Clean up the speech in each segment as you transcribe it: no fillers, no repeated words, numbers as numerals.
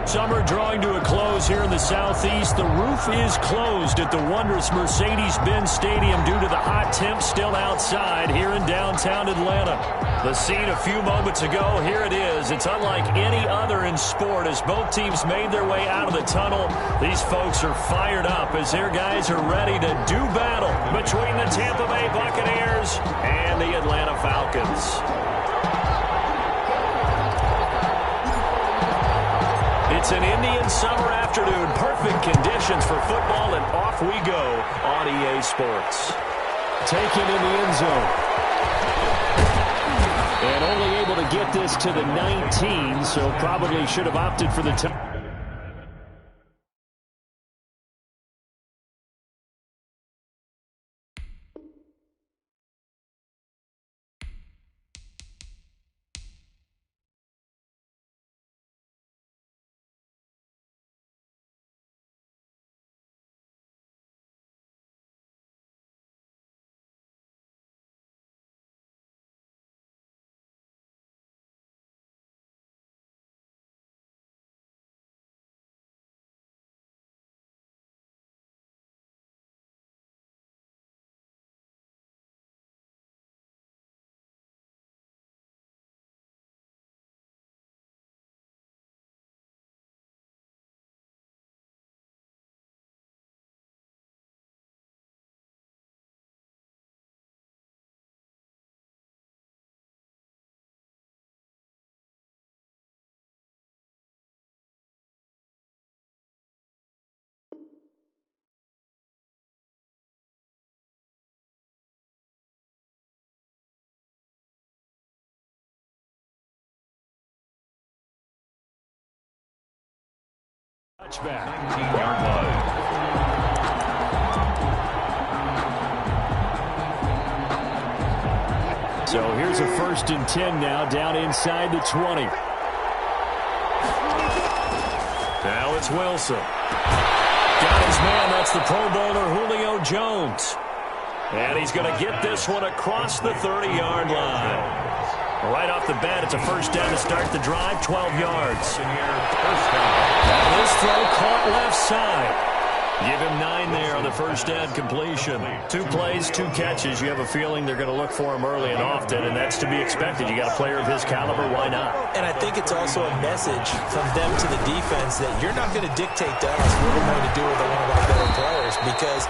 Summer drawing to a close here in the southeast. The roof is closed at the wondrous Mercedes-Benz Stadium due to the hot temps still outside here in downtown Atlanta. The scene a few moments ago, here it is. It's unlike any other in sport as both teams made their way out of the tunnel. These folks are fired up as their guys are ready to do battle between the Tampa Bay Buccaneers and the Atlanta Falcons. It's an Indian summer afternoon. Perfect conditions for football, and off we go on EA Sports. Taken in the end zone. And only able to get this to the 19, so probably should have opted for the time. Touchback. 19-yard line. So here's a 1st and 10 now, down inside the 20. Now it's Wilson. Got his man. That's the Pro Bowler Julio Jones. And he's going to get this one across the 30-yard line. Right off the bat, it's a 1st down to start the drive, 12 yards. And this throw caught left side. Give him 9 there on the 1st down completion. 2 plays, 2 catches. You have a feeling they're going to look for him early and often, and that's to be expected. You got a player of his caliber, why not? And I think it's also a message from them to the defense that you're not going to dictate to us what we're going to do with one of our better players, because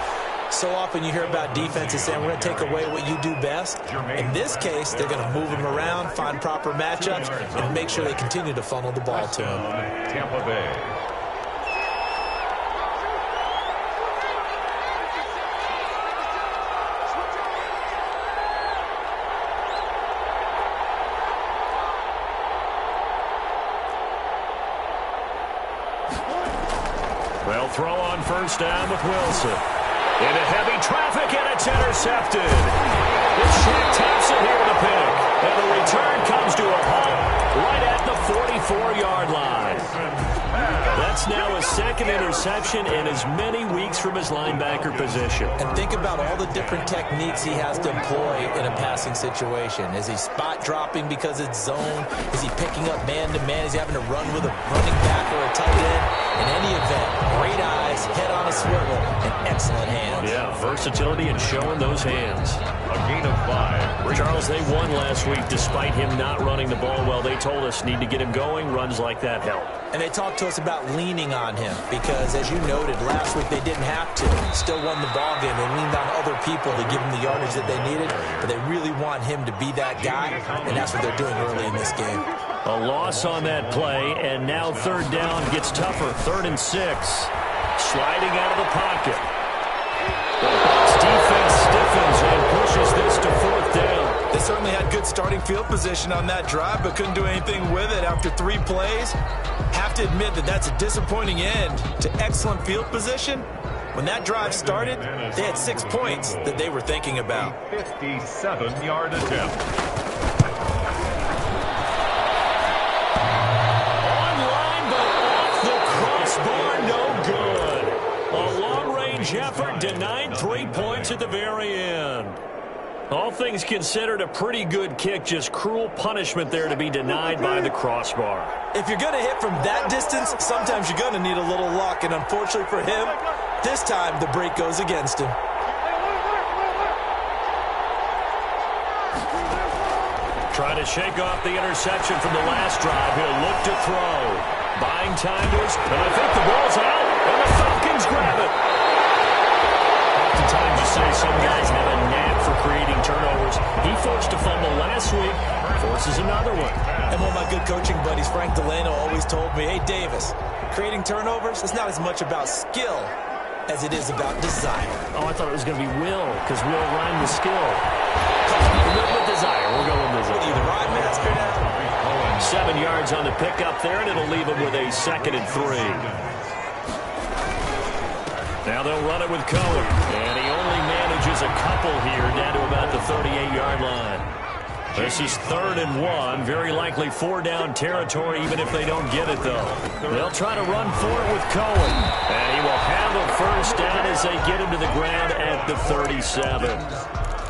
so often you hear about defenses saying we're going to take away what you do best. In this case, they're going to move him around, find proper matchups, and make sure they continue to funnel the ball to him. Tampa Bay. Well, throw on 1st down with Wilson. Into heavy traffic, and it's intercepted. It's Shaq Thompson here with a pick. And the return comes to a halt right at the 44-yard line. That's now a 2nd interception in as many weeks from his linebacker position. And think about all the different techniques he has to employ in a passing situation. Is he spot dropping because it's zone? Is he picking up man-to-man? Is he having to run with a running back or a tight end? In any event, great eyes, head on a swivel, and excellent hands. Yeah, versatility and showing those hands. A gain of 5. Charles, they won last week despite him not running the ball well. They told us need to get him going. Runs like that help. And they talked to us about leaning on him because, as you noted, last week they didn't have to. Still won the ball game. They leaned on other people to give them the yardage that they needed, but they really want him to be that guy, and that's what they're doing early in this game. A loss on that play, and now 3rd down gets tougher. 3rd and 6. Sliding out of the pocket. The Bucs defense stiffens and pushes this to 4th down. They certainly had good starting field position on that drive, but couldn't do anything with it after 3 plays. Have to admit that that's a disappointing end to excellent field position. When that drive started, they had 6 points that they were thinking about. 57-yard attempt. Online, but off the crossbar, no good. A long-range effort denied 3 points at the very end. All things considered, a pretty good kick. Just cruel punishment there to be denied by the crossbar. If you're going to hit from that distance, sometimes you're going to need a little luck. And unfortunately for him, this time the break goes against him. Trying to shake off the interception from the last drive. He'll look to throw. Buying time to his... And I think the ball's out. And the Falcons grab it. Oftentimes you say some guys have a knack for creating turnovers. He forced a fumble last week. Forces another one. And one of my good coaching buddies, Frank Delano, always told me, hey, Davis, creating turnovers is not as much about skill as it is about desire. Oh, I thought it was going to be will, because will rhyme with skill. With desire. We'll go with desire. What are you, the rhyme master now? 7 yards on the pickup there, and it'll leave him with a 2nd and 3. Now they'll run it with Cohen, and he only manages a couple here down to about the 38-yard line. This is 3rd and 1, very likely 4-down territory, even if they don't get it, though. They'll try to run for it with Cohen, and he will have a first down as they get him to the ground at the 37.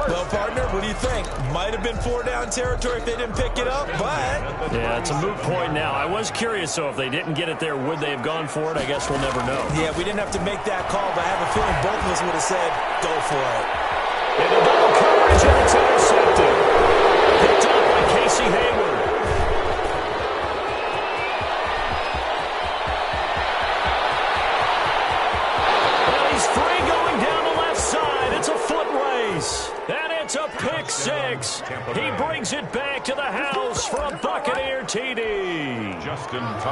Well, partner, what do you think? Might have been 4-down territory if they didn't pick it up, but... Yeah, it's a moot point now. I was curious, so if they didn't get it there, would they have gone for it? I guess we'll never know. Yeah, we didn't have to make that call, but I have a feeling both of us would have said, go for it. Into double coverage, and it's intercepted. Picked up by Casey Hayward. Well, he's free going down the left side. It's a foot race. And it's a pick six. He brings it back to the house for a Buccaneer TD.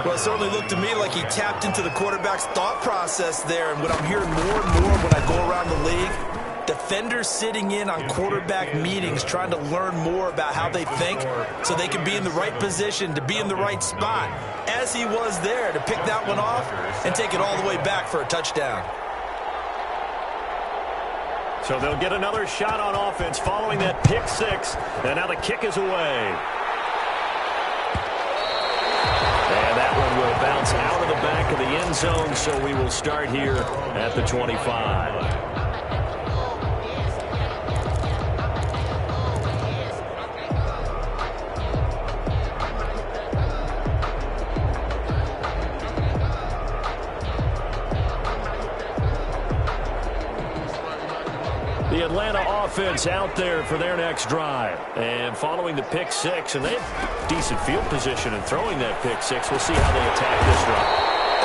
Well, it certainly looked to me like he tapped into the quarterback's thought process there. And what I'm hearing more and more when I go around the league, defenders sitting in on quarterback meetings trying to learn more about how they think so they can be in the right position, to be in the right spot, as he was there to pick that one off and take it all the way back for a touchdown. So they'll get another shot on offense following that pick six. And now the kick is away. And that one will bounce out of the back of the end zone, so we will start here at the 25. The Atlanta offense out there for their next drive. And following the pick six, and they have decent field position in throwing that pick six. We'll see how they attack this drive.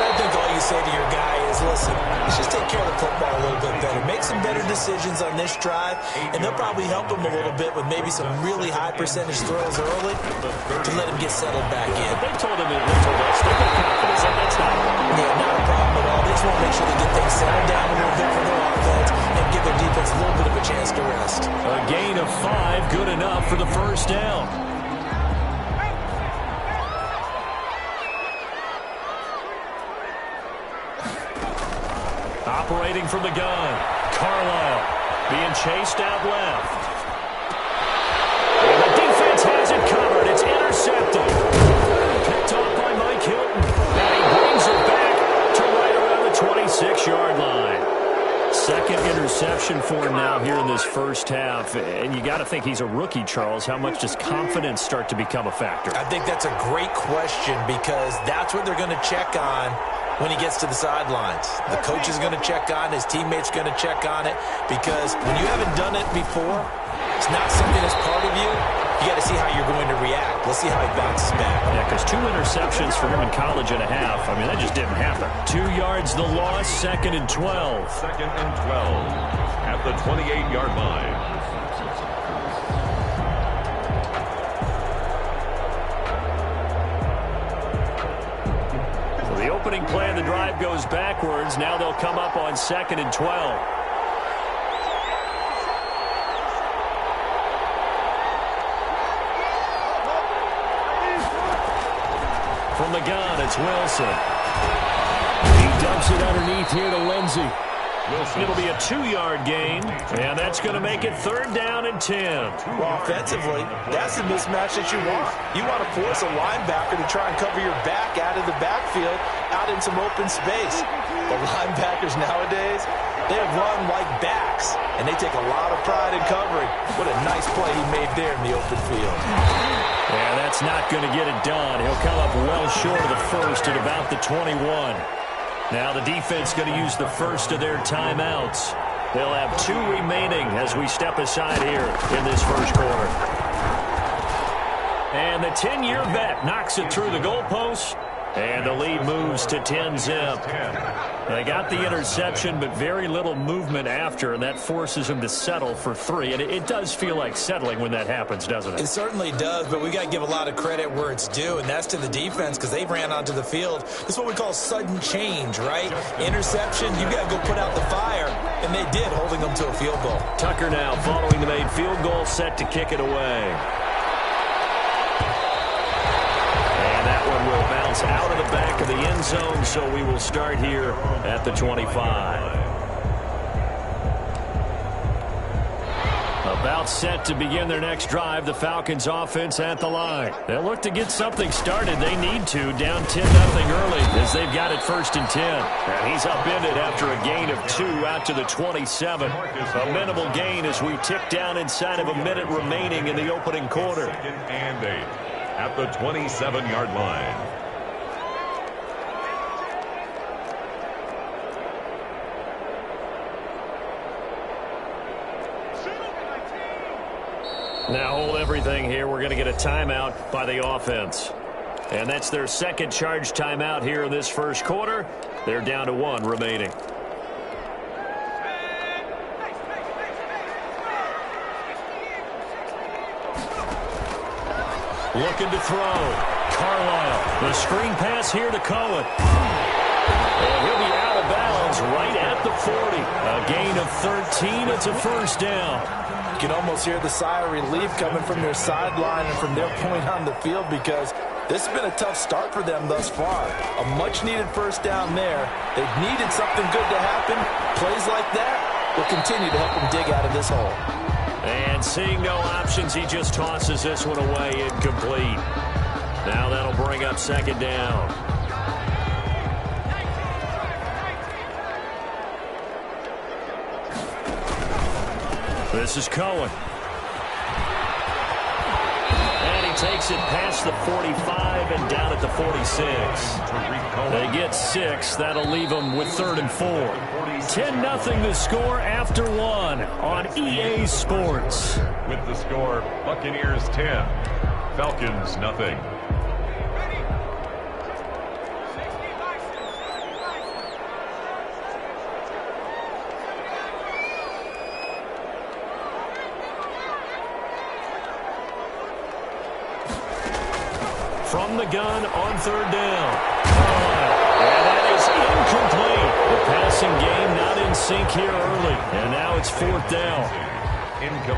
I think all you say to your guy is, listen, let's just take care of the football a little bit better. Make some better decisions on this drive, and they'll probably help him a little bit with maybe some really high percentage throws early to let him get settled back in. But they told him, they told us, they've got confidence, and that's not not a problem at all. They just want to make sure they get things settled down a little bit for their offense and give their defense a little bit of a chance to rest. A gain of 5, good enough for the first down. Operating from the gun, Carlisle being chased out left. And the defense has it covered. It's intercepted. Picked off by Mike Hilton. And he brings it back to right around the 26-yard line. Second interception for him now here in this first half. And you got to think he's a rookie, Charles. How much does confidence start to become a factor? I think that's a great question because that's what they're going to check on when he gets to the sidelines. The coach is going to check on it. His teammates going to check on it because when you haven't done it before, it's not something that's part of you. You got to see how you're going to react. Let's see how he bounces back. Yeah, because 2 interceptions for him in college and a half. I mean, that just didn't happen. 2 yards the loss, 2nd and 12. 2nd and 12 at the 28-yard line. The opening play of the drive goes backwards. Now they'll come up on 2nd and 12. From the gun, it's Wilson. He dumps it underneath here to Lindsey. It'll be a 2-yard gain, and that's going to make it 3rd down and 10. Well, offensively, that's the mismatch that you want. You want to force a linebacker to try and cover your back out of the backfield, out in some open space. The linebackers nowadays, they run like backs, and they take a lot of pride in covering. What a nice play he made there in the open field. Yeah, that's not going to get it done. He'll come up well short of the first at about the 21. Now the defense going to use the first of their timeouts. They'll have 2 remaining as we step aside here in this first quarter. And the 10-year vet knocks it through the goalpost. And the lead moves to 10-zip. They got the interception, but very little movement after, and that forces them to settle for 3. And it does feel like settling when that happens, doesn't it? It certainly does, but we got to give a lot of credit where it's due, and that's to the defense because they ran onto the field. This is what we call sudden change, right? Interception, you got to go put out the fire, and they did, holding them to a field goal. Tucker now following the made field goal, set to kick it away. One will bounce out of the back of the end zone, so we will start here at the 25. About set to begin their next drive, the Falcons offense at the line. They'll look to get something started. They need to, down 10-0 early as they've got it 1st and 10. And he's upended after a gain of 2 out to the 27. A minimal gain as we tick down inside of a minute remaining in the opening quarter. 2nd and 8. At the 27-yard line. Now hold everything here. We're going to get a timeout by the offense. And that's their second charge timeout here in this first quarter. They're down to 1 remaining. Looking to throw. Carlisle. The screen pass here to Cohen. And he'll be out of bounds right at the 40. A gain of 13. It's a first down. You can almost hear the sigh of relief coming from their sideline and from their point on the field because this has been a tough start for them thus far. A much-needed first down there. They've needed something good to happen. Plays like that will continue to help them dig out of this hole. And seeing no options, he just tosses this one away, incomplete. Now that'll bring up 2nd down. This is Cohen. And he takes it past the 45 and down at the 46. They get 6. That'll leave them with 3rd and 4. 10-0 the score after 1 on EA Sports. With the score, Buccaneers 10, Falcons nothing. From the gun on 3rd down. And that is incomplete. The passing game not in sync here early. And now it's 4th down.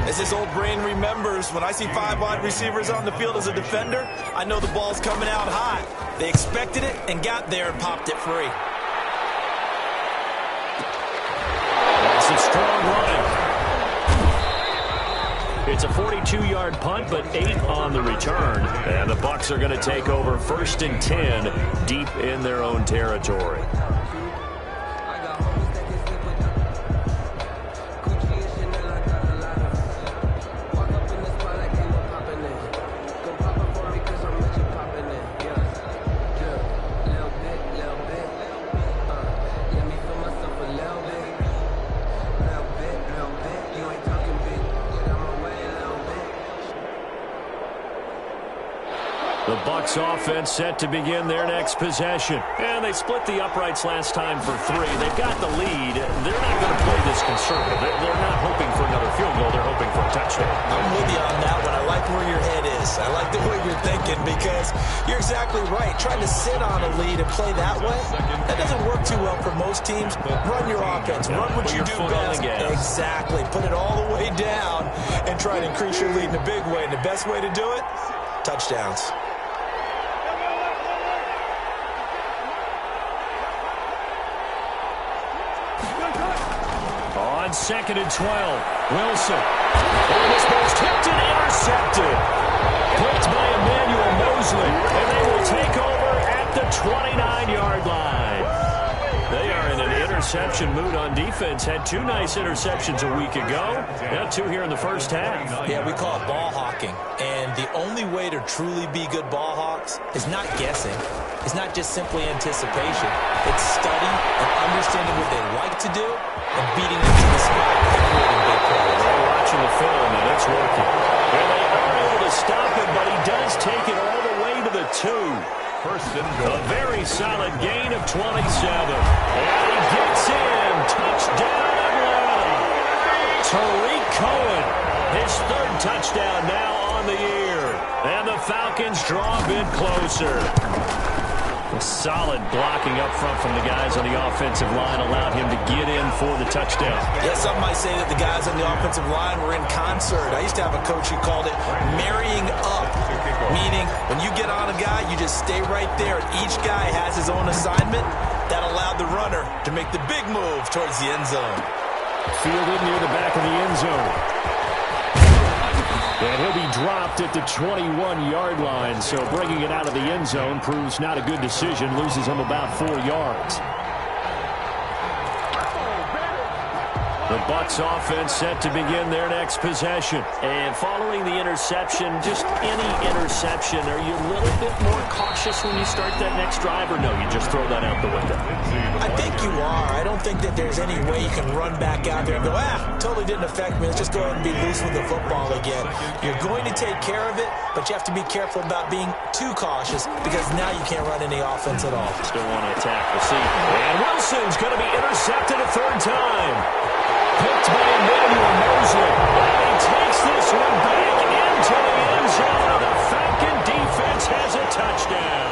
As this old brain remembers, when I see 5 wide receivers on the field as a defender, I know the ball's coming out high. They expected it and got there and popped it free. That's a strong running. It's a 42-yard punt, but 8 on the return. And the Bucs are going to take over 1st and 10 deep in their own territory. The Bucs offense set to begin their next possession. And they split the uprights last time for 3. They've got the lead. They're not going to play this conservative. They're not hoping for another field goal. They're hoping for a touchdown. I'm with you on that one. I like where your head is. I like the way you're thinking because you're exactly right. Trying to sit on a lead and play that way, that doesn't work too well for most teams. Run your offense. Run what you do best. Exactly. Put it all the way down and try to increase your lead in a big way. And the best way to do it, touchdowns. On 2nd and 12, Wilson. And this ball's tipped and intercepted. Picked by Emmanuel Mosley. And they will take over at the 29-yard line. They are in interception mood on defense. Had 2 nice interceptions a week ago. Now 2 here in the first half. Yeah, we call it ball hawking. And the only way to truly be good ball hawks is not guessing. It's not just simply anticipation. It's study and understanding what they like to do and beating them to the spot and creating big plays. They're watching the film, and it's working. And they are able to stop him, but he does take it all the way to the 2. First and goal. A very solid gain of 27. And he gets in. Touchdown, Atlanta. Tariq Cohen, his 3rd touchdown now on the year. And the Falcons draw a bit closer. A solid blocking up front from the guys on the offensive line allowed him to get in for the touchdown. Yeah, some might say that the guys on the offensive line were in concert. I used to have a coach who called it marrying up, meaning when you get on a guy, you just stay right there. Each guy has his own assignment. That allowed the runner to make the big move towards the end zone. Fielded near the back of the end zone. And he'll be dropped at the 21-yard line, so bringing it out of the end zone proves not a good decision, loses him about 4 yards. The Bucs offense set to begin their next possession. And following the interception, just any interception, are you a little bit more cautious when you start that next drive, or no, you just throw that out the window? I think you are. I don't think that there's any way you can run back out there and go, totally didn't affect me. Let's just go ahead and be loose with the football again. You're going to take care of it, but you have to be careful about being too cautious because now you can't run any offense at all. Still want to attack. We'll see. And Wilson's going to be intercepted a 3rd time. Picked by Emmanuel Mosley. And he takes this one back into the end zone. The Falcon defense has a touchdown.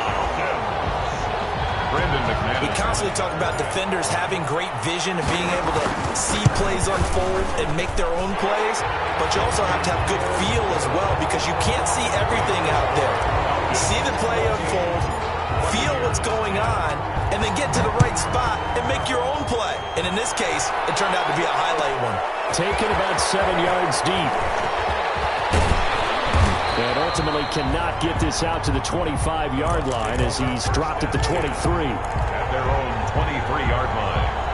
We constantly talk about defenders having great vision and being able to see plays unfold and make their own plays, but you also have to have good feel as well because you can't see everything out there. See the play unfold, feel what's going on, and then get to the right spot and make your own play. And in this case, it turned out to be a highlight one. Taken about 7 yards deep. And ultimately cannot get this out to the 25-yard line as he's dropped at the 23. At their own 23-yard line.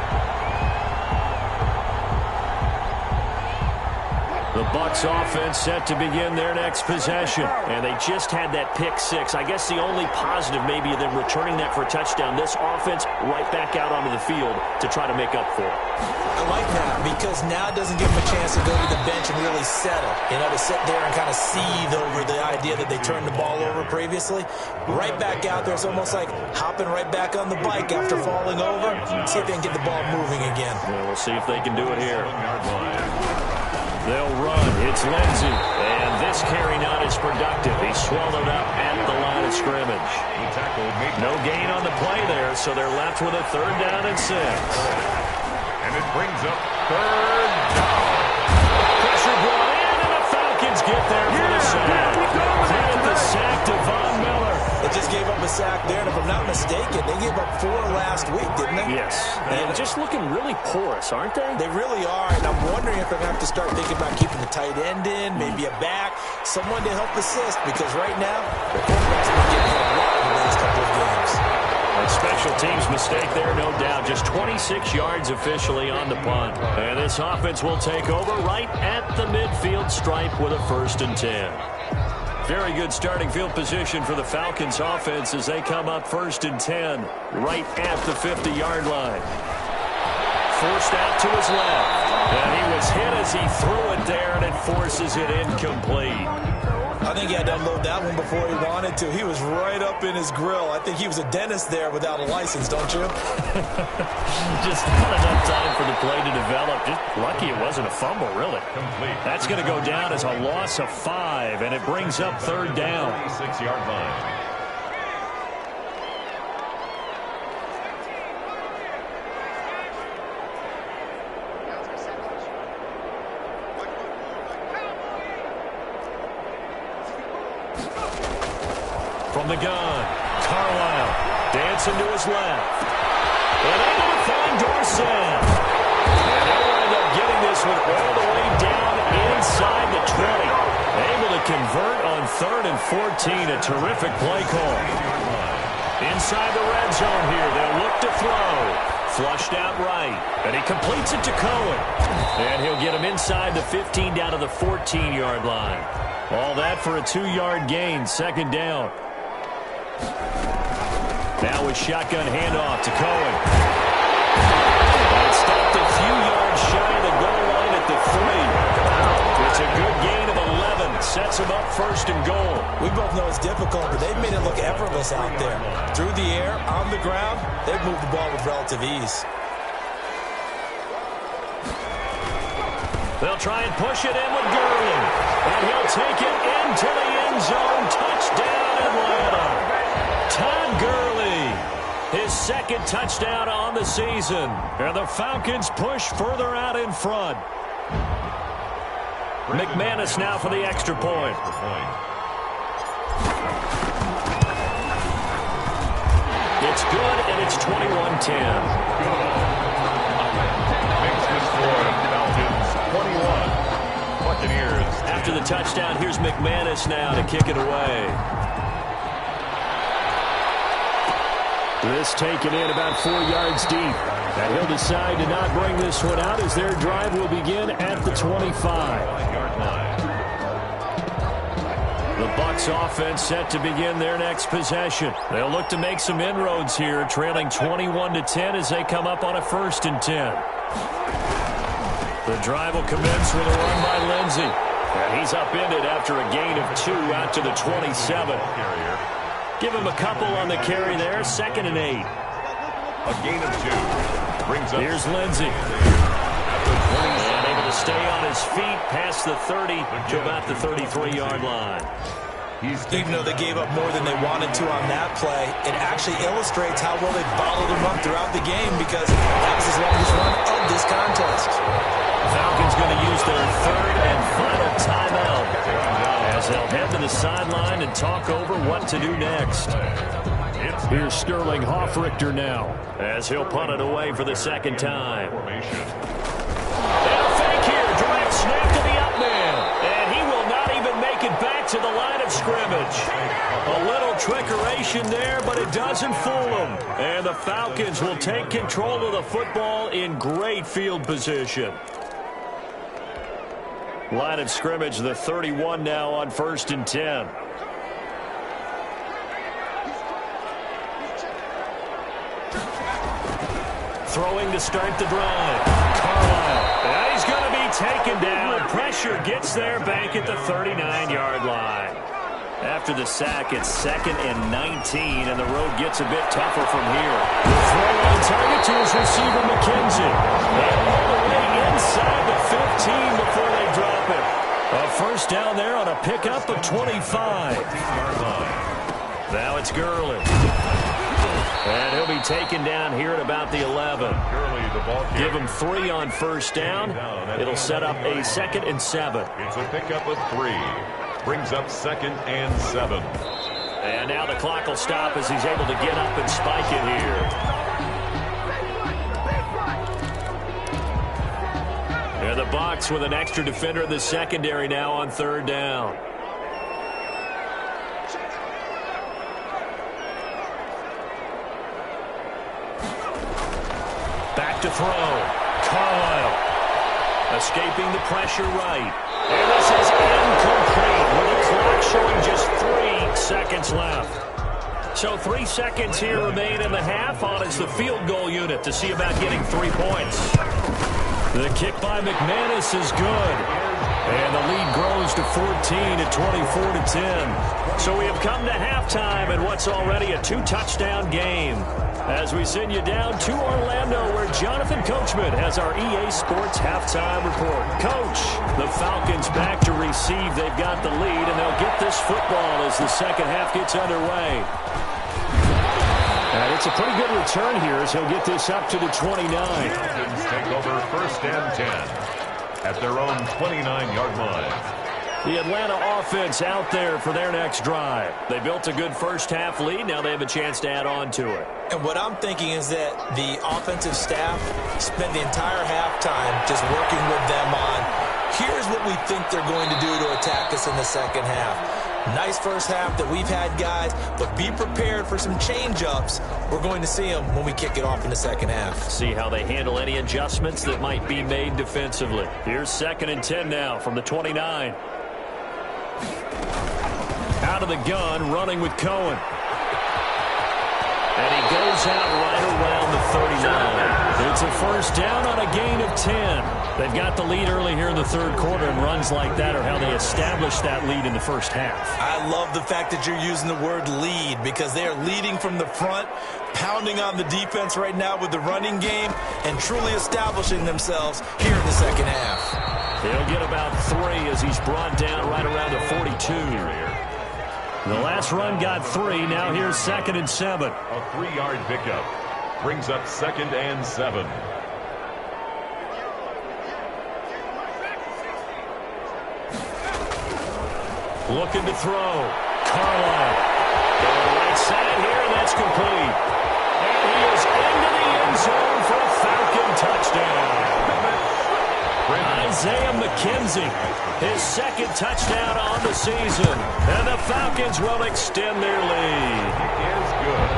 The Bucs offense set to begin their next possession. And they just had that pick 6. I guess the only positive maybe of them returning that for a touchdown. This offense right back out onto the field to try to make up for it. I like that because now it doesn't give them a chance to go to the bench and really settle. You know, to sit there and kind of seethe over the idea that they turned the ball over previously. Right back out there, it's almost like hopping right back on the bike after falling over. See if they can get the ball moving again. Yeah, we'll see if they can do it here. They'll run. It's Lindsey. And this carry not as productive. He's swallowed up at the line of scrimmage. No gain on the play there, so they're left with a 3rd down and 6. And it brings up 3rd down. Pressure brought in, and the Falcons get there for the sack. Credit the sack to Von Miller. They just gave up a sack there, and if I'm not mistaken, they gave up 4 last week, didn't they? Yes. And just looking really porous, aren't they? They really are, and I'm wondering if they're going to have to start thinking about keeping the tight end in, maybe a back, someone to help assist, because right now, the quarterback's been getting hit a lot in the last couple of games. A special teams mistake there, no doubt. Just 26 yards officially on the punt. And this offense will take over right at the midfield stripe with a 1st and 10. Very good starting field position for the Falcons offense as they come up 1st and 10 right at the 50-yard line. Forced out to his left. And he was hit as he threw it there, and it forces it incomplete. I think he had to unload that one before he wanted to. He was right up in his grill. I think he was a dentist there without a license, don't you? Just not enough time for the play to develop. Just lucky it wasn't a fumble, really. Complete. That's going to go down as a loss of 5, and it brings up 3rd down. 26-yard line. From the gun, Carlisle dancing to his left. And able to find Dorsett. And they'll wind up getting this one all the way down inside the 20. Able to convert on 3rd and 14. A terrific play call. Inside the red zone here, they'll look to throw. Flushed out right. And he completes it to Cohen. And he'll get him inside the 15 down to the 14-yard line. All that for a 2-yard gain, second down. Now with shotgun handoff to Cohen. And stopped a few yards shy of the goal line at the 3. It's a good gain of 11. Sets him up first and goal. We both know it's difficult, but they've made it look effortless out there. Through the air, on the ground, they've moved the ball with relative ease. They'll try and push it in with Gurley. And he'll take it into the end zone. Touchdown, Atlanta. Todd Gurley, his second touchdown on the season. And the Falcons push further out in front. McManus now for the extra point. It's good, and it's 21-10. Makes the score Falcons 21. Buccaneers. After the touchdown, here's McManus now to kick it away. This taken in about 4 yards deep. And he'll decide to not bring this one out as their drive will begin at the 25. The Bucs offense set to begin their next possession. They'll look to make some inroads here, trailing 21-10 as they come up on a 1st and 10. The drive will commence with a run by Lindsey. And he's upended after a gain of 2 out to the 27. Give him a couple on the carry there, 2nd and 8. A gain of 2. Brings up. Here's Lindsey. And able to stay on his feet past the 30 to about the 33-yard line. Even though they gave up more than they wanted to on that play, it actually illustrates how well they bottled him up throughout the game because that was his longest run of this contest. Falcons going to use their 3rd and final timeout as they'll head to the sideline and talk over what to do next. Here's Sterling Hoffrichter now as he'll punt it away for the 2nd time. And a fake here. Direct snap to the up man. And he will not even make it back to the line of scrimmage. A little trickeration there, but it doesn't fool them. And the Falcons will take control of the football in great field position. Line of scrimmage, the 31 now on 1st and 10. Throwing to start the drive. Carlisle. And he's going to be taken down. Pressure gets there back at the 39-yard line. After the sack, it's 2nd and 19, and the road gets a bit tougher from here. The throw on target to his receiver, McKenzie. And all the way inside the 15 before they drop it. A 1st down there on a pickup of 25. Now it's Gurley. And he'll be taken down here at about the 11. Give him 3 on 1st down. It'll set up a 2nd and 7. It's a pickup of 3. Brings up 2nd and 7. And now the clock will stop as he's able to get up and spike it here. And the Bucs with an extra defender in the secondary now on 3rd down. To throw. Carlisle. Escaping the pressure right. And this is incomplete with the clock showing just 3 seconds left. So 3 seconds here remain in the half on as the field goal unit to see about getting 3 points. The kick by McManus is good. And the lead grows to 14 at 24-10. So we have come to halftime in what's already a 2-touchdown game. As we send you down to Orlando, where Jonathan Coachman has our EA Sports halftime report. Coach, the Falcons back to receive. They've got the lead, and they'll get this football as the second half gets underway. And it's a pretty good return here as he'll get this up to the 29. Falcons take over 1st and 10 at their own 29-yard line. The Atlanta offense out there for their next drive. They built a good first half lead. Now they have a chance to add on to it. And what I'm thinking is that the offensive staff spent the entire halftime just working with them on, here's what we think they're going to do to attack us in the second half. Nice first half that we've had, guys, but be prepared for some change-ups. We're going to see them when we kick it off in the second half. See how they handle any adjustments that might be made defensively. Here's 2nd and 10 now from the 29. Out of the gun, running with Cohen. And he goes out right around the 39. It's a first down on a gain of 10. They've got the lead early here in the third quarter, and runs like that are how they established that lead in the first half. I love the fact that you're using the word lead because they are leading from the front, pounding on the defense right now with the running game, and truly establishing themselves here in the second half. He'll get about 3 as he's brought down right around the 42. The last run got 3. Now here's 2nd and 7. A 3-yard pickup brings up 2nd and 7. Looking to throw. Carlisle. Right side here, that's complete. And he is into the end zone for a Falcon touchdown. Isaiah McKenzie, his 2nd touchdown on the season. And the Falcons will extend their lead. Is good.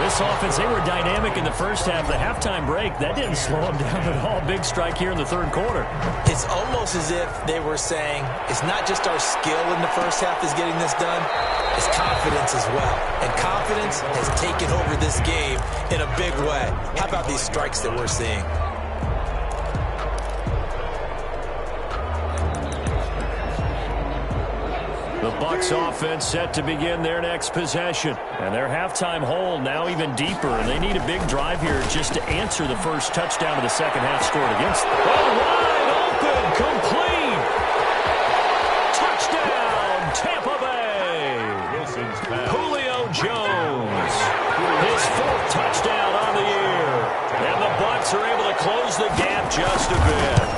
This offense, they were dynamic in the first half. The halftime break, that didn't slow them down at all. Big strike here in the third quarter. It's almost as if they were saying, it's not just our skill in the first half that's getting this done, it's confidence as well. And confidence has taken over this game in a big way. How about these strikes that we're seeing? The Bucs offense set to begin their next possession. And their halftime hole now even deeper. And they need a big drive here just to answer the first touchdown of the second half scored against them. Oh, wide open, complete. Touchdown, Tampa Bay. Julio Jones. His 4th touchdown on the year. And the Bucs are able to close the gap just a bit.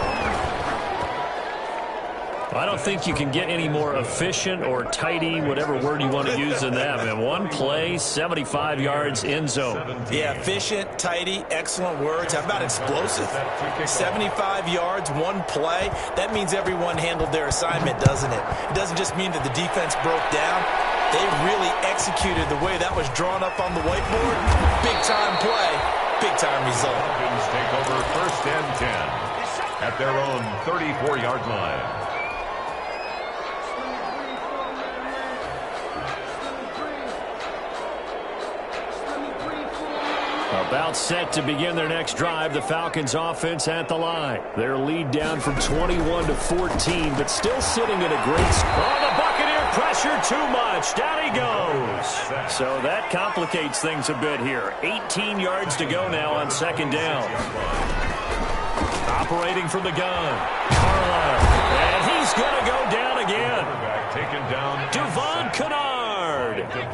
I don't think you can get any more efficient or tidy, whatever word you want to use in that. Man, one play, 75 yards, end zone. Yeah, efficient, tidy, excellent words. How about explosive? 75 yards, one play. That means everyone handled their assignment, doesn't it? It doesn't just mean that the defense broke down. They really executed the way that was drawn up on the whiteboard. Big-time play, big-time result. Falcons take over 1st and 10 at their own 34-yard line. About set to begin their next drive, the Falcons offense at the line. Their lead down from 21 to 14, but still sitting at a great spot. Oh, the Buccaneer pressure too much. Down he goes. So that complicates things a bit here. 18 yards to go now on 2nd down. Operating from the gun. Carlisle. And he's going to go down again. Taken down. Devon Kennard.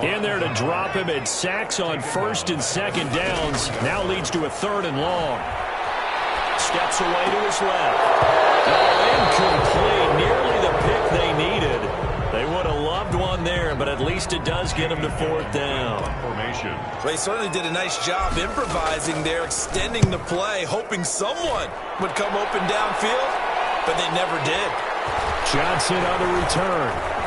In there to drop him at sacks on 1st and 2nd downs. Now leads to a 3rd and long. Steps away to his left. Incomplete. Nearly the pick they needed. They would have loved one there, but at least it does get them to 4th down. Formation. They certainly did a nice job improvising there, extending the play, hoping someone would come open downfield, but they never did. Johnson on the return.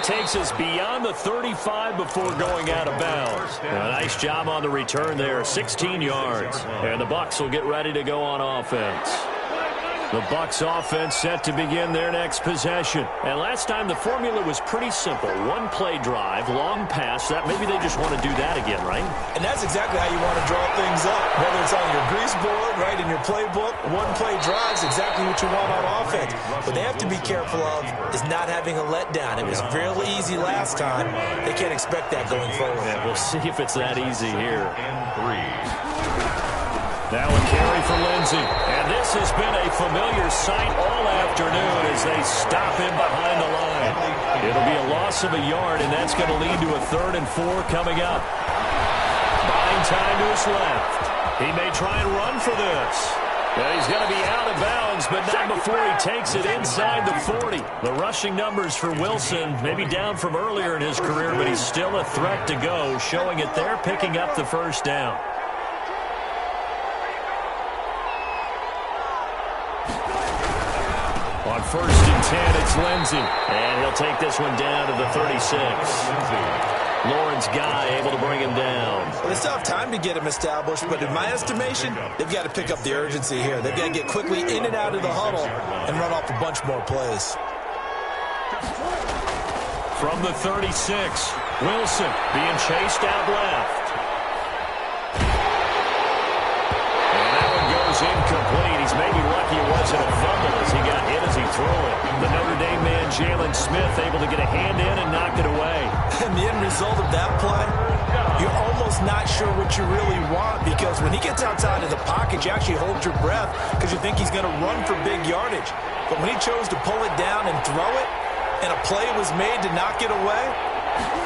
Takes us beyond the 35 before going out of bounds. A nice job on the return there, 16 yards. And the Bucs will get ready to go on offense. The Bucs offense set to begin their next possession. And last time the formula was pretty simple. One play drive, long pass. That maybe they just want to do that again, right? And that's exactly how you want to draw things up. Whether it's on your grease board, right, in your playbook, one play drive is exactly what you want on offense. What they have to be careful of is not having a letdown. It was fairly easy last time. They can't expect that going forward. Yeah, we'll see if it's that easy here. Now a carry for Lindsey. And this has been a familiar sight all afternoon as they stop him behind the line. It'll be a loss of a yard, and that's going to lead to a 3rd and 4 coming up. Buying time to his left. He may try and run for this. And he's going to be out of bounds, but not before he takes it inside the 40. The rushing numbers for Wilson, maybe down from earlier in his career, but he's still a threat to go, showing it there, picking up the 1st down. On 1st and 10, it's Lindsey. And he'll take this one down to the 36. Lawrence Guy able to bring him down. Well, they still have time to get him established, but in my estimation, they've got to pick up the urgency here. They've got to get quickly in and out of the huddle and run off a bunch more plays. From the 36, Wilson being chased out left. And that one goes incomplete. He's maybe lucky it wasn't a fumble as he got hit as he threw it. The Notre Dame man, Jalen Smith, able to get a hand in and knock it away. And the end result of that play, you're almost not sure what you really want, because when he gets outside of the pocket, you actually hold your breath because you think he's going to run for big yardage. But when he chose to pull it down and throw it, and a play was made to knock it away,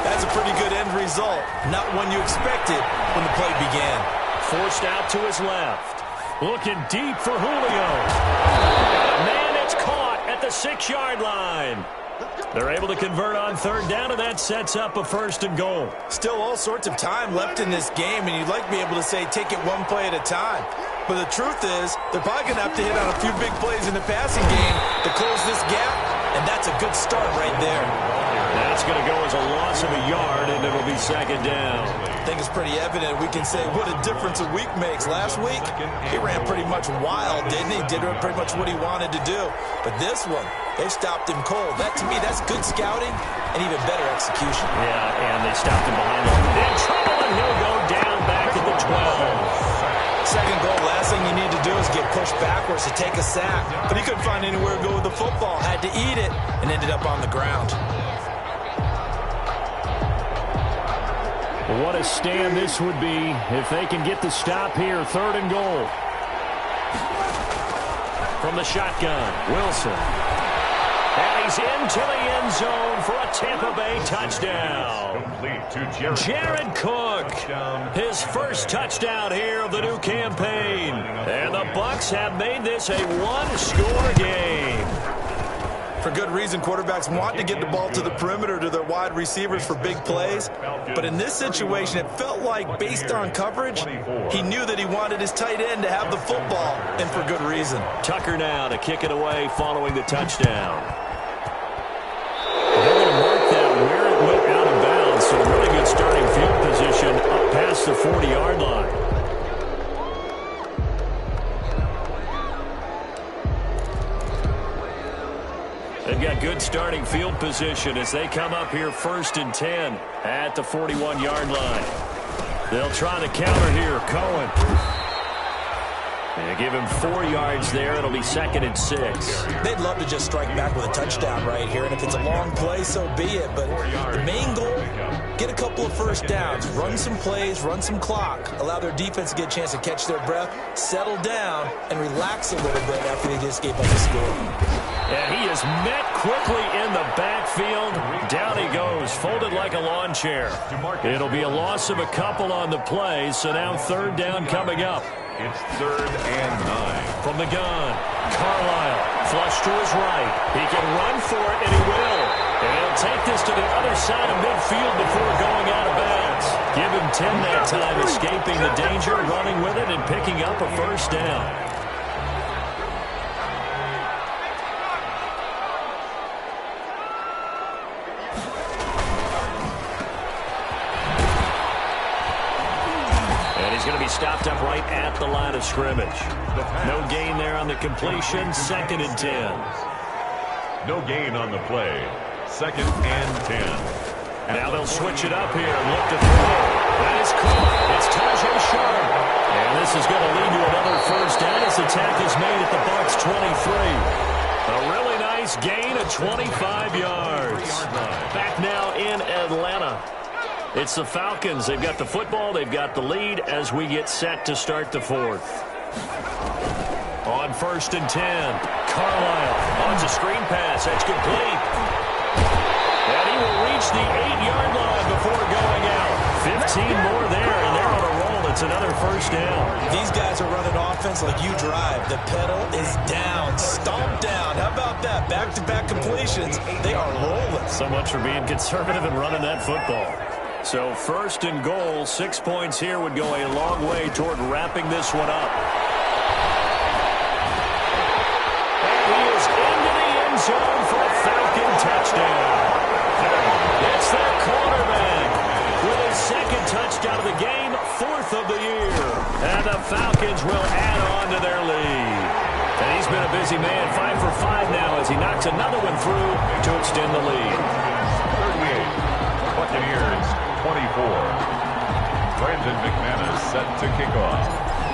that's a pretty good end result. Not one you expected when the play began. Forced out to his left. Looking deep for Julio. Man, it's caught at the 6-yard line. They're able to convert on 3rd down, and that sets up a 1st and goal. Still all sorts of time left in this game, and you'd like to be able to say take it one play at a time. But the truth is, they're probably going to have to hit on a few big plays in the passing game to close this gap, and that's a good start right there. That's going to go as a loss of a yard, and it'll be 2nd down. I think it's pretty evident. We can say what a difference a week makes. Last week, he ran pretty much wild, didn't he? Did pretty much what he wanted to do. But this one, they stopped him cold. That, to me, that's good scouting and even better execution. Yeah, and they stopped him behind him. In trouble, and he'll go down back at the 12. 2nd goal, last thing you need to do is get pushed backwards to take a sack. But he couldn't find anywhere to go with the football. Had to eat it and ended up on the ground. What a stand this would be if they can get the stop here. 3rd and goal. From the shotgun, Wilson. And he's into the end zone for a Tampa Bay touchdown. Jared Cook, his first touchdown here of the new campaign. And the Bucs have made this a one-score game. For good reason, quarterbacks want to get the ball to the perimeter to their wide receivers for big plays. But in this situation, it felt like, based on coverage, he knew that he wanted his tight end to have the football, and for good reason. Tucker now to kick it away following the touchdown. They're going to mark that where it went out of bounds, so really good starting field position up past the 40-yard line. They've got good starting field position as they come up here 1st and 10 at the 41-yard line. They'll try the counter here. Cohen. And give him 4 yards there. It'll be 2nd and 6. They'd love to just strike back with a touchdown right here, and if it's a long play, so be it. But the main goal, get a couple of 1st downs, run some plays, run some clock, allow their defense to get a chance to catch their breath, settle down, and relax a little bit after they just gave up a score. And he is met quickly in the backfield. Down he goes, folded like a lawn chair. It'll be a loss of a couple on the play, so now 3rd down coming up. It's 3rd and 9. From the gun, Carlisle, flush to his right. He can run for it, and he will. And he'll take this to the other side of midfield before going out of bounds. Give him 10 that time, escaping the danger, running with it, and picking up a 1st down. He's going to be stopped up right at the line of scrimmage. No gain there on the completion. 2nd and 10. No gain on the play. 2nd and 10. Now they'll switch it up here and look to throw. That is caught. It's Tajay Sharp. And this is going to lead to another 1st down as the tackle is made at the Bucs 23. A really nice gain of 25 yards. Back now in Atlanta. It's the Falcons. They've got the football. They've got the lead as we get set to start the 4th. On 1st and 10, Carlisle on the screen pass. That's complete. And he will reach the 8-yard line before going out. 15 more there, and they're on a roll. It's another 1st down. These guys are running offense like you drive. The pedal is down, stomped down. How about that? Back-to-back completions. They are rolling. So much for being conservative and running that football. So 1st and goal, 6 points here would go a long way toward wrapping this one up. And he is into the zone for a Falcon touchdown. It's their quarterback with his second touchdown of the game, 4th of the year. And the Falcons will add on to their lead. And he's been a busy man, 5 for 5 now as he knocks another one through to extend the lead. 38, Buccaneers 24. Brandon McManus set to kick off.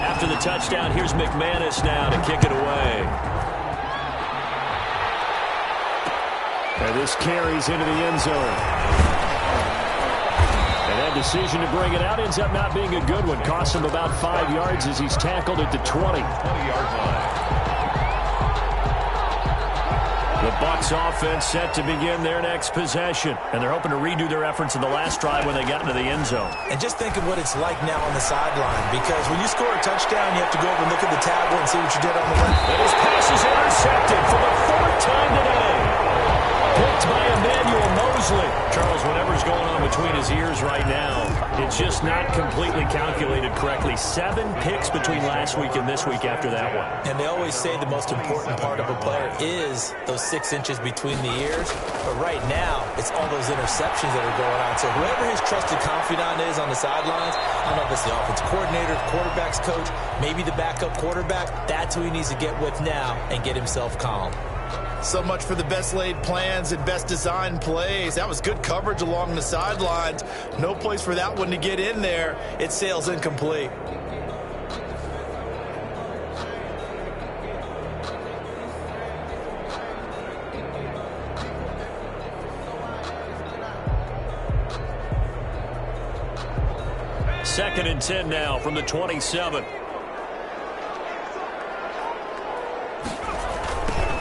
After the touchdown, here's McManus now to kick it away. And this carries into the end zone. And that decision to bring it out ends up not being a good one. Costs him about 5 yards as he's tackled at the 20. 20-yard line. The Bucs offense set to begin their next possession. And they're hoping to redo their efforts in the last drive when they got into the end zone. And just think of what it's like now on the sideline, because when you score a touchdown, you have to go over and look at the tablet and see what you did on the left. And his pass is intercepted for the 4th time today. Picked by Emmanuel Mosley. Charles, whatever's going on between his ears right now, it's just not completely calculated correctly. 7 picks between last week and this week after that one. And they always say the most important part of a player is those 6 inches between the ears. But right now, it's all those interceptions that are going on. So whoever his trusted confidant is on the sidelines, I don't know if it's the offensive coordinator, the quarterback's coach, maybe the backup quarterback, that's who he needs to get with now and get himself calm. So much for the best laid plans and best designed plays. That was good coverage along the sidelines. No place for that one to get in there. It sails incomplete. Second and 10 now from the 27.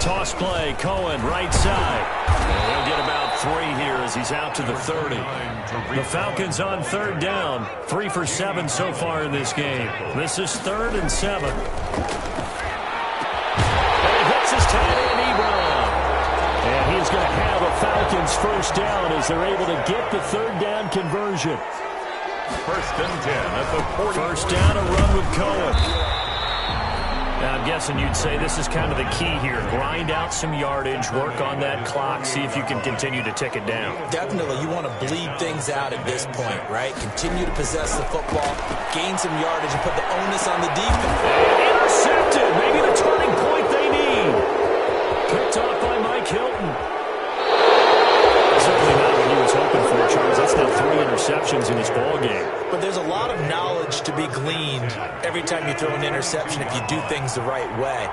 Toss play, Cohen, right side. And he'll get about 3 here as he's out to the 30. The Falcons on 3rd down. 3 for 7 so far in this game. This is 3rd and 7. And he hits his tight end, Ebron. And he's going to have a Falcons first down as they're able to get the 3rd down conversion. 1st and 10 at the 40. First down, a run with Cohen. Now, I'm guessing you'd say this is kind of the key here. Grind out some yardage, work on that clock, see if you can continue to tick it down. Definitely, you want to bleed things out at this point, right? Continue to possess the football, gain some yardage, and put the onus on the defense. Intercepted! Maybe the turning point they need. Picked off by Mike Hilton. Certainly not what he was hoping for, Charles. That's now 3 interceptions in this ball game. But there's a lot of knowledge to be gleaned every time you throw an interception if you do things the right way.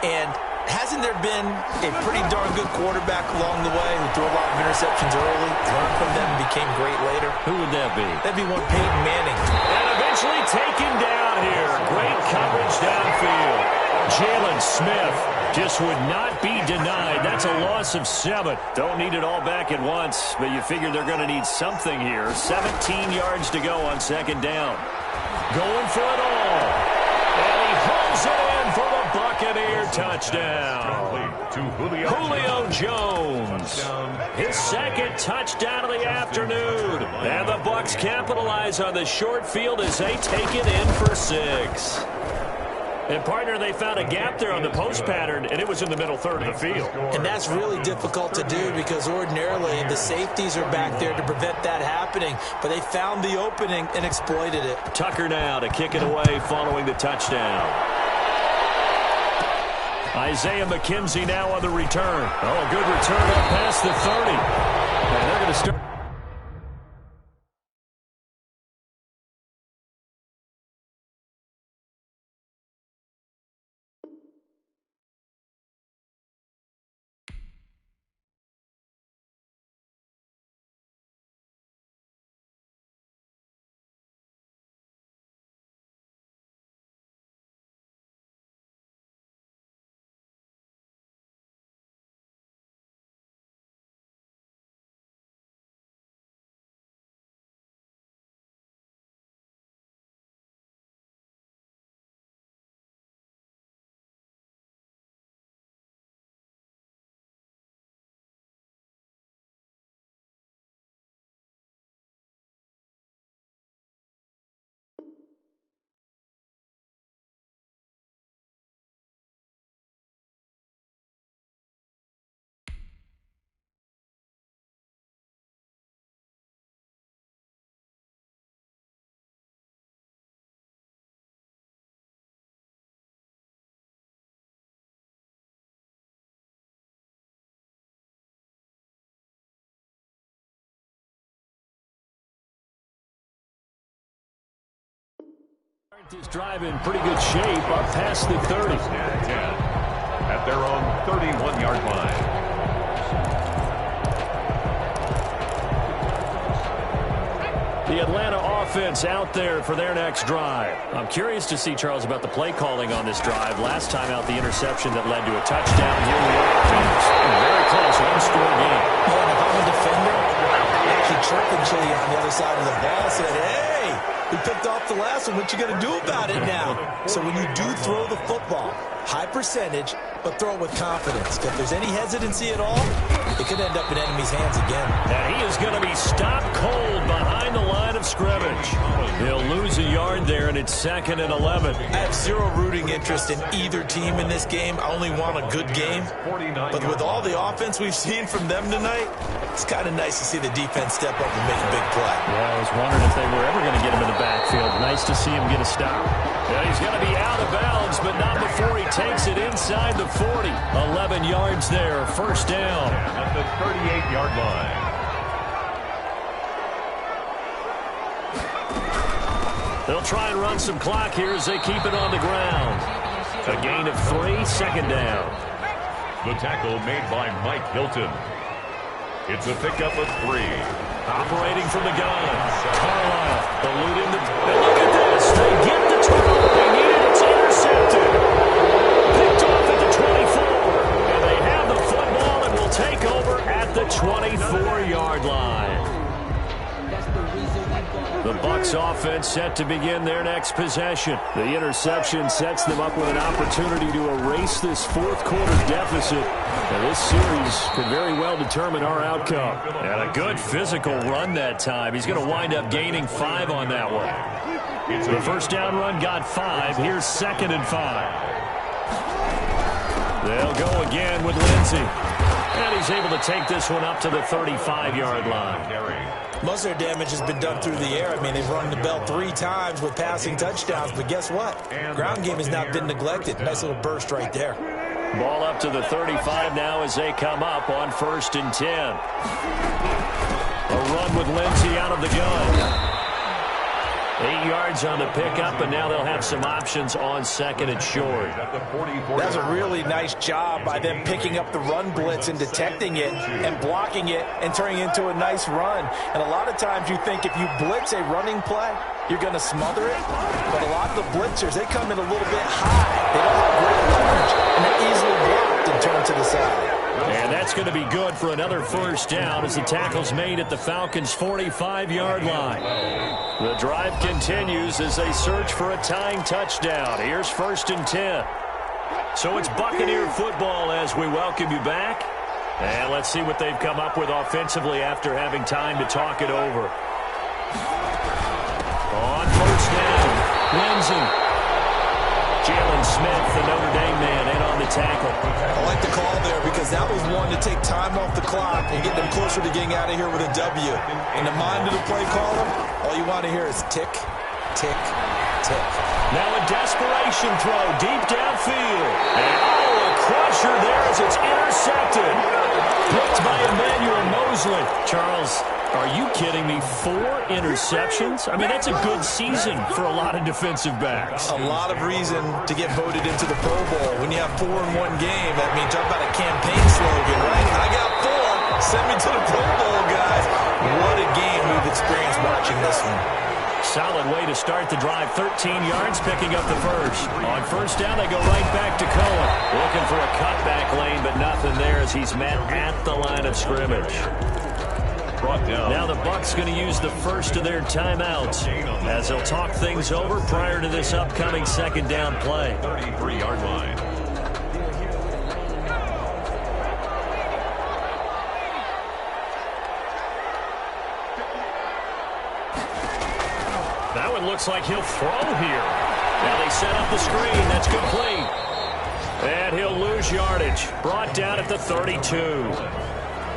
And hasn't there been a pretty darn good quarterback along the way who threw a lot of interceptions early, learned from them, and became great later? Who would that be? That'd be one Peyton Manning. And eventually taken down here. Great coverage downfield. Jalen Smith just would not be denied. That's a loss of 7. Don't need it all back at once, but you figure they're going to need something here. 17 yards to go on 2nd down. Going for it all. And he hauls it in for the Buccaneer touchdown. To Julio Jones. His 2nd touchdown of the afternoon. And the Bucs capitalize on the short field as they take it in for 6. And, partner, they found a gap there on the post pattern, and it was in the middle 3rd of the field. And that's really difficult to do because ordinarily the safeties are back there to prevent that happening. But they found the opening and exploited it. Tucker now to kick it away following the touchdown. Isaiah McKenzie now on the return. Oh, good return up past the 30. And they're going to start. This drive in pretty good shape up past the 30. 10 at their own 31-yard line. The Atlanta offense out there for their next drive. I'm curious to see, Charles, about the play calling on this drive. Last time out, the interception that led to a touchdown. Here we are. Very close, one-score game. Man, if I'm a defender, I actually chirping Chili on the other side of the ball said, hey, we picked off the last one. What you going to do about it now? So when you do throw the football, high percentage, but throw it with confidence. If there's any hesitancy at all, it could end up in enemy's hands again. And he is going to be stopped cold behind the line of scrimmage. He'll lose a yard there, and it's 2nd and 11. I have zero rooting interest in either team in this game. I only want a good game. But with all the offense we've seen from them tonight, it's kind of nice to see the defense step up and make a big play. Yeah, I was wondering if they were ever going to get him in the backfield. Nice to see him get a stop. Yeah, he's going to be out of bounds, but not before he takes it inside the 40. 11 yards there, first down. At the 38-yard line. They'll try and run some clock here as they keep it on the ground. A gain of 3, second down. The tackle made by Mike Hilton. It's a pickup of 3. Operating from the gun. Carlisle eluding the... And look at this. They get the turnover they needed. It's intercepted. Picked off at the 24. And they have the football and will take over at the 24-yard line. The Bucs offense set to begin their next possession. The interception sets them up with an opportunity to erase this fourth quarter deficit. And this series could very well determine our outcome. And a good physical run that time. He's going to wind up gaining 5 on that one. The first down run got 5. Here's 2nd and 5. They'll go again with Lindsey. And he's able to take this one up to the 35-yard line. Most of their damage has been done through the air. I mean, they've rung the bell 3 times with passing touchdowns, but guess what? Ground game has not been neglected. Nice little burst right there. Ball up to the 35 now as they come up on 1st and 10. A run with Lindsey out of the gun. 8 yards on the pickup, and now they'll have some options on 2nd and short. That's a really nice job by them picking up the run blitz and detecting it and blocking it and turning it into a nice run. And a lot of times you think if you blitz a running play, you're going to smother it. But a lot of the blitzers, they come in a little bit high. They don't have great leverage, and they're easily blocked and turned to the side. And that's going to be good for another first down as the tackle's made at the Falcons' 45-yard line. The drive continues as they search for a tying touchdown. Here's 1st and 10. So it's Buccaneer football as we welcome you back. And let's see what they've come up with offensively after having time to talk it over. On 1st down, Lindsey. Jalen Smith, the Notre Dame man, in on the tackle. I like the call there because that was one to take time off the clock and get them closer to getting out of here with a W. In the mind of the play caller, all you want to hear is tick, tick, tick. Now a desperation throw deep downfield. And a crusher there as it's intercepted. Picked by Emmanuel Mosley. Charles, are you kidding me? 4 interceptions? I mean, that's a good season for a lot of defensive backs. A lot of reason to get voted into the Pro Bowl. When you have 4 in one game, that means talk about a campaign slogan, right? I got 4. Send me to the Pro Bowl, guys. What a game we've experienced watching this one. Solid way to start the drive. 13 yards, picking up the first. On 1st down, they go right back to Cohen. Looking for a cutback lane, but nothing there as he's met at the line of scrimmage. Now the Bucs going to use the first of their timeouts as they'll talk things over prior to this upcoming 2nd down play. 33-yard line. That one looks like he'll throw here. Now they set up the screen. That's complete. And he'll lose yardage. Brought down at the 32.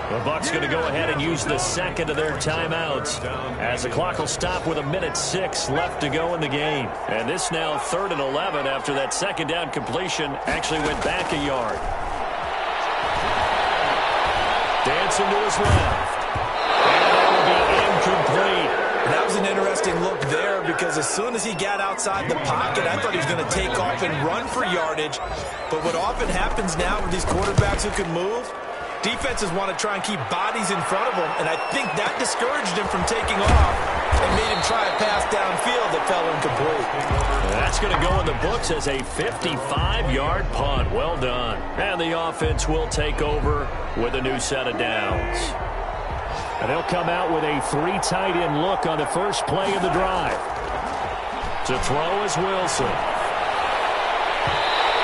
The Bucs going to go ahead and use the 2nd of their timeouts as the clock will stop with 1:06 left to go in the game. And this now 3rd and 11 after that 2nd down completion actually went back a yard. Dancing to his left. And that will be incomplete. That was an interesting interesting look there because as soon as he got outside the pocket, I thought he was going to take off and run for yardage. But what often happens now with these quarterbacks who can move, defenses want to try and keep bodies in front of them, and I think that discouraged him from taking off and made him try a pass downfield that fell incomplete. That's going to go in the books as a 55-yard punt. Well done. And the offense will take over with a new set of downs. And they'll come out with a 3 tight end look on the first play of the drive. To throw is Wilson.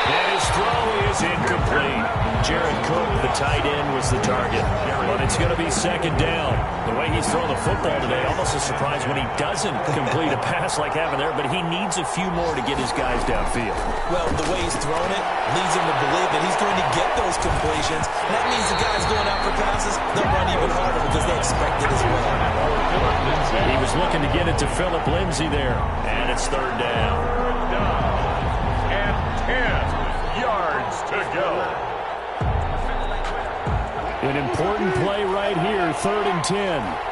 And his throw is incomplete. Jared Cook, the tight end, was the target. But it's going to be second down. The way he's thrown the football today, almost a surprise when he doesn't complete a pass like having there, but he needs a few more to get his guys downfield. Well, the way he's thrown it leads him to believe that he's going to get those completions. And that means the guys going out for passes, they'll run even harder because they expect it as well. He was looking to get it to Phillip Lindsay there. And it's third down. And 10 yards to go. An important play right here, 3rd and 10.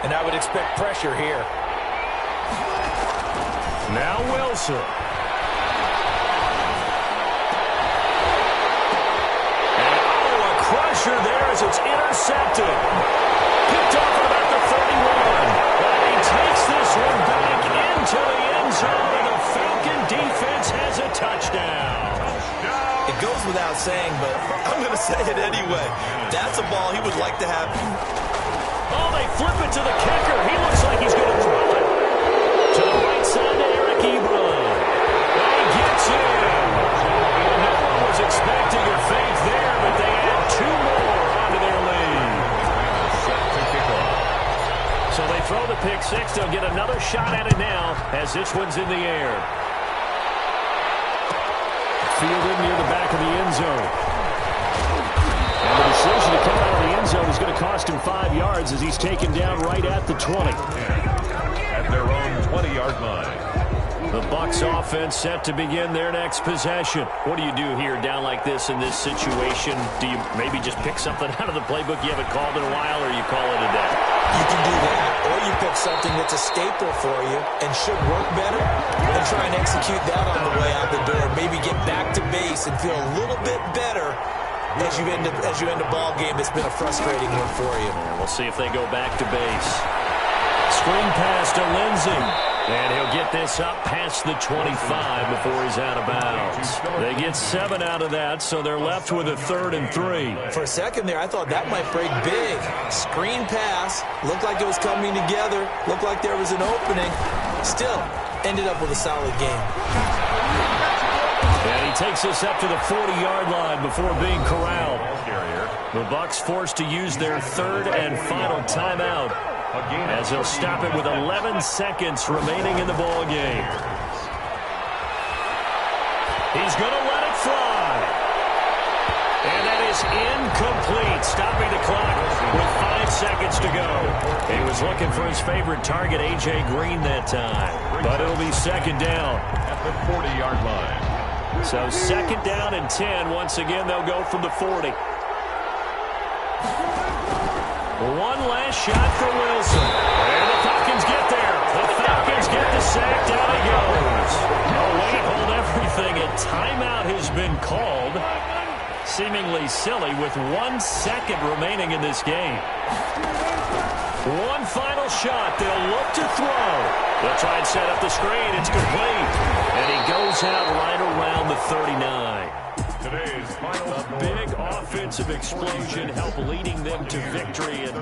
And I would expect pressure here. Now Wilson. And a crusher there as it's intercepted. Picked off at about the 31. And he takes this one back into the end zone, and the Falcon defense has a touchdown. It goes without saying, but I'm going to say it anyway. That's a ball he would like to have. Oh, they flip it to the kicker. He looks like he's going to throw it. To the right side to Eric Ebron. And he gets in. No one was expecting a fake there, but they add 2 more onto their lead. So they throw the pick 6. They'll get another shot at it now as this one's in the air. Fielded near the back of the end zone. And the decision to come out of the end zone is going to cost him 5 yards as he's taken down right at the 20. At their own 20-yard line. The Bucs offense set to begin their next possession. What do you do here down like this in this situation? Do you maybe just pick something out of the playbook you haven't called in a while, or you call it a day? You can do that, or you pick something that's a staple for you and should work better and try and execute that on the way out the door. Maybe get back to base and feel a little bit better as you end a ball game that's been a frustrating one for you. And we'll see if they go back to base. Screen pass to Lindsay. And he'll get this up past the 25 before he's out of bounds. They get 7 out of that, so they're left with a 3rd and 3. For a second there, I thought that might break big. Screen pass. Looked like it was coming together. Looked like there was an opening. Still, ended up with a solid game. And he takes this up to the 40-yard line before being corralled. The Bucs forced to use their 3rd and final timeout, as they'll stop it with 11 seconds remaining in the ball game. He's going to let it fly. And that is incomplete, stopping the clock with 5 seconds to go. He was looking for his favorite target, A.J. Green, that time. But it'll be second down. At the 40-yard line. So second down and 10. Once again, they'll go from the 40. One last shot for Wilson. And the Falcons get there. The Falcons get the sack. Down he goes. Oh, wait, hold everything. A timeout has been called. Seemingly silly with 1 second remaining in this game. One final shot. They'll look to throw. They'll try and set up the screen. It's complete. And he goes out right around the 39. Today's final A big offensive explosion helped leading them to victory. And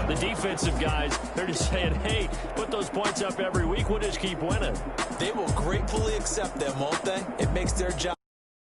the defensive guys, they're just saying, hey, put those points up every week. We'll just keep winning. They will gratefully accept them, won't they? It makes their job.